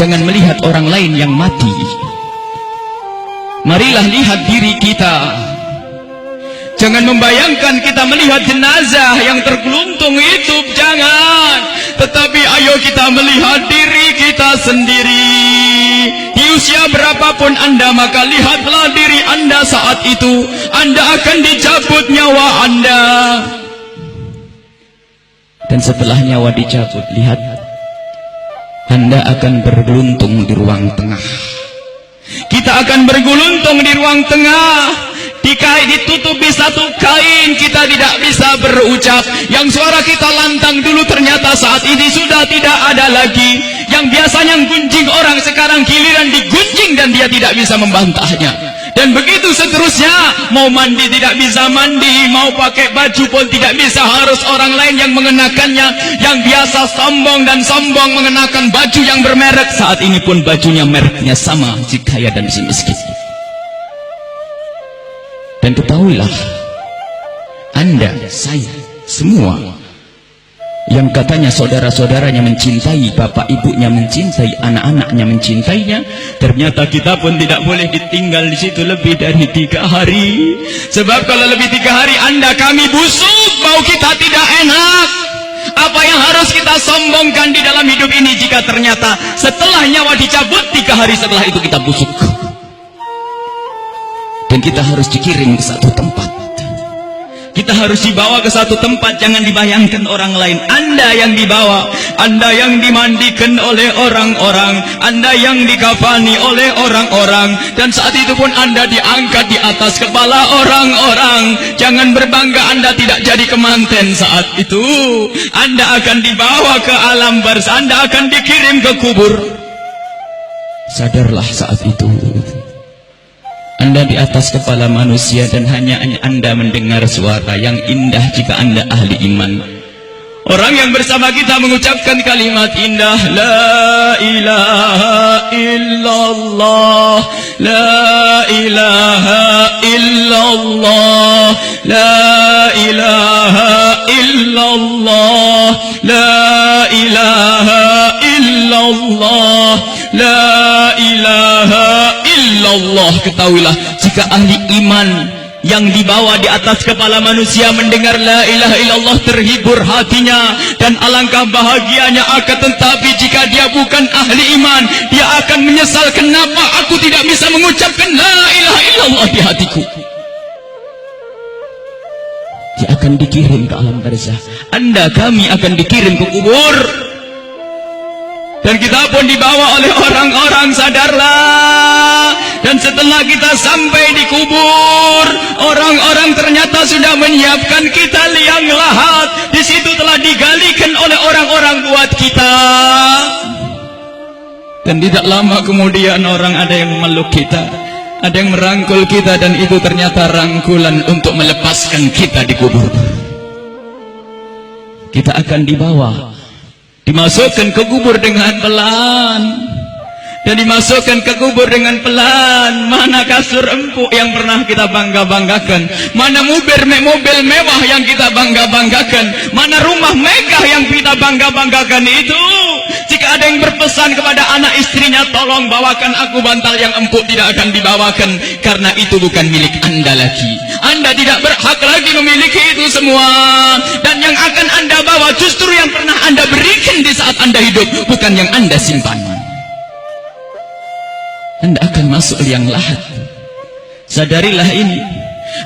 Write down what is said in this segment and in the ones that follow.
Jangan melihat orang lain yang mati. Marilah lihat diri kita. Jangan membayangkan kita melihat jenazah yang tergeluntung itu, jangan. Tetapi ayo kita melihat diri kita sendiri. Di usia berapapun Anda, maka lihatlah diri Anda saat itu. Anda akan dicabut nyawa Anda. Dan setelah nyawa dicabut, lihat, Anda akan bergeluntung di ruang tengah. Kita akan bergeluntung di ruang tengah. Ditutupi satu kain, kita tidak bisa berucap. Yang suara kita lantang dulu ternyata saat ini sudah tidak ada lagi. Yang biasanya gunjing orang sekarang giliran digunjing dan dia tidak bisa membantahnya. Dan begitu seterusnya, mau mandi tidak bisa mandi, mau pakai baju pun tidak bisa, harus orang lain yang mengenakannya. Yang biasa sombong dan sombong mengenakan baju yang bermerek, saat ini pun bajunya mereknya sama, si kaya dan si miskin. Dan ketahuilah, Anda, saya, semua yang katanya saudara-saudaranya mencintai, bapak ibunya mencintai, anak-anaknya mencintainya, ternyata kita pun tidak boleh ditinggal di situ lebih dari 3 hari. Sebab kalau lebih 3 hari Anda kami busuk, bau kita tidak enak. Apa yang harus kita sombongkan di dalam hidup ini jika ternyata setelah nyawa dicabut 3 hari setelah itu kita busuk? Dan kita harus dikirim ke satu tempat. Kita harus dibawa ke satu tempat. Jangan dibayangkan orang lain. Anda yang dibawa, Anda yang dimandikan oleh orang-orang, Anda yang dikafani oleh orang-orang. Dan saat itu pun Anda diangkat di atas kepala orang-orang. Jangan berbangga Anda tidak jadi kemanten saat itu. Anda akan dibawa ke alam barzah, Anda akan dikirim ke kubur. Sadarlah saat itu, Anda di atas kepala manusia dan hanya Anda mendengar suara yang indah jika Anda ahli iman. Orang yang bersama kita mengucapkan kalimat indah, La ilaha illallah, La ilaha illallah, La ilaha illallah, La ilaha illallah, La ilaha illallah. Ketahuilah, jika ahli iman yang dibawa di atas kepala manusia mendengar la ilaha illallah, terhibur hatinya dan alangkah bahagianya. Akan tetapi jika dia bukan ahli iman, dia akan menyesal, kenapa aku tidak bisa mengucapkan la ilaha illallah di hatiku. Dia akan dikirim ke alam barzah. Anda, kami akan dikirim ke kubur. Dan kita pun dibawa oleh orang-orang, sadarlah. Dan setelah kita sampai di kubur, orang-orang ternyata sudah menyiapkan kita liang lahat. Di situ telah digalikan oleh orang-orang buat kita. Dan tidak lama kemudian orang ada yang memeluk kita, ada yang merangkul kita, dan itu ternyata rangkulan untuk melepaskan kita di kubur. Kita akan dibawa, dimasukkan ke kubur dengan pelan. Dan dimasukkan ke kubur dengan pelan. Mana kasur empuk yang pernah kita bangga-banggakan? Mana mobil mewah yang kita bangga-banggakan? Mana rumah megah yang kita bangga-banggakan itu? Jika ada yang berpesan kepada anak istrinya, tolong bawakan aku bantal yang empuk, tidak akan dibawakan. Karena itu bukan milik Anda lagi. Anda tidak berhak lagi memiliki itu semua. Dan yang akan Anda bawa justru yang pernah Anda berikan di saat Anda hidup, bukan yang Anda simpan. Anda akan masuk liang lahat. Sadarilah ini.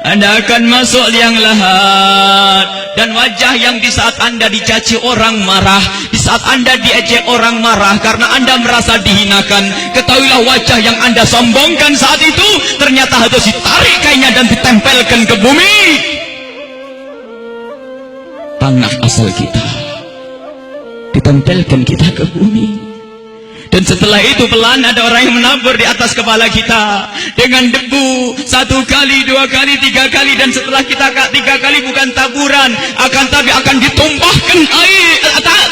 Anda akan masuk liang lahat. Dan wajah yang di saat Anda dicaci orang marah, di saat Anda diejek orang marah karena Anda merasa dihinakan, ketahuilah wajah yang Anda sombongkan saat itu ternyata harus ditarik kainnya dan ditempelkan ke bumi. Tanah asal kita ditempelkan kita ke bumi. Dan setelah itu pelan ada orang yang menabur di atas kepala kita dengan debu, 1 kali, 2 kali, 3 kali. Dan setelah kita 3 kali bukan taburan, akan tapi akan ditumpahkan air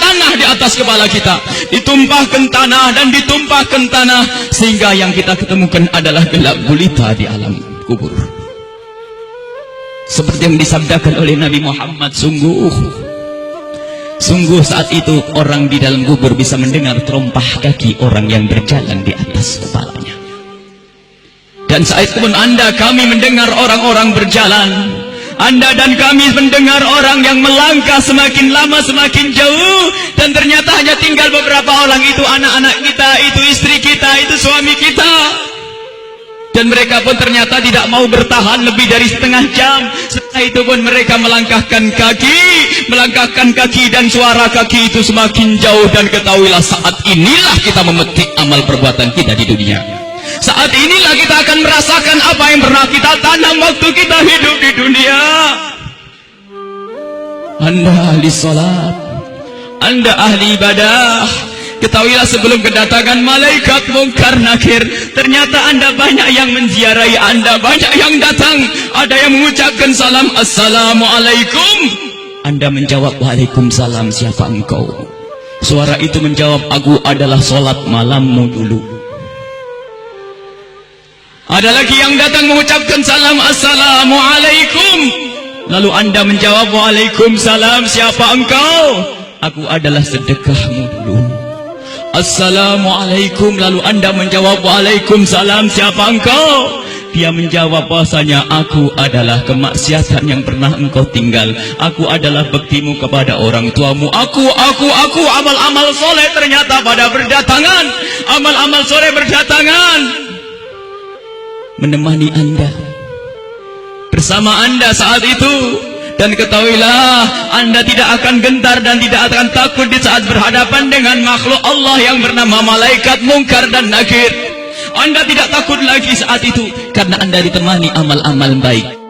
tanah di atas kepala kita. Ditumpahkan tanah dan ditumpahkan tanah, sehingga yang kita ketemukan adalah gelap gulita di alam kubur. Seperti yang disabdakan oleh Nabi Muhammad, Sungguh saat itu orang di dalam kubur bisa mendengar terompah kaki orang yang berjalan di atas kepalanya. Dan saat itu pun Anda, kami mendengar orang-orang berjalan. Anda dan kami mendengar orang yang melangkah semakin lama semakin jauh. Dan ternyata hanya tinggal beberapa orang, itu anak-anak kita, itu istri kita, itu suami kita. Dan mereka pun ternyata tidak mau bertahan lebih dari setengah jam. Setelah itu pun mereka melangkahkan kaki dan suara kaki itu semakin jauh. Dan ketahuilah saat inilah kita memetik amal perbuatan kita di dunia. Saat inilah kita akan merasakan apa yang pernah kita tanam waktu kita hidup di dunia. Anda ahli salat, Anda ahli ibadah, ketahuilah sebelum kedatangan malaikat mungkar nakir, ternyata Anda banyak yang menziarahi Anda, banyak yang datang. Ada yang mengucapkan salam, assalamualaikum. Anda menjawab, waalaikumsalam, siapa engkau? Suara itu menjawab, aku adalah solat malammu dulu. Ada lagi yang datang mengucapkan salam, assalamualaikum. Lalu Anda menjawab, waalaikumsalam, siapa engkau? Aku adalah sedekahmu dulu. Assalamualaikum. Lalu Anda menjawab, waalaikumsalam, siapa engkau? Dia menjawab bahasanya, aku adalah kemaksiatan yang pernah engkau tinggal. Aku adalah baktimu kepada orang tuamu. Aku, amal-amal soleh ternyata pada berdatangan. Amal-amal soleh berdatangan menemani Anda, bersama Anda saat itu. Dan ketahuilah, Anda tidak akan gentar dan tidak akan takut di saat berhadapan dengan makhluk Allah yang bernama malaikat mungkar dan nakir. Anda tidak takut lagi saat itu, karena Anda ditemani amal-amal baik.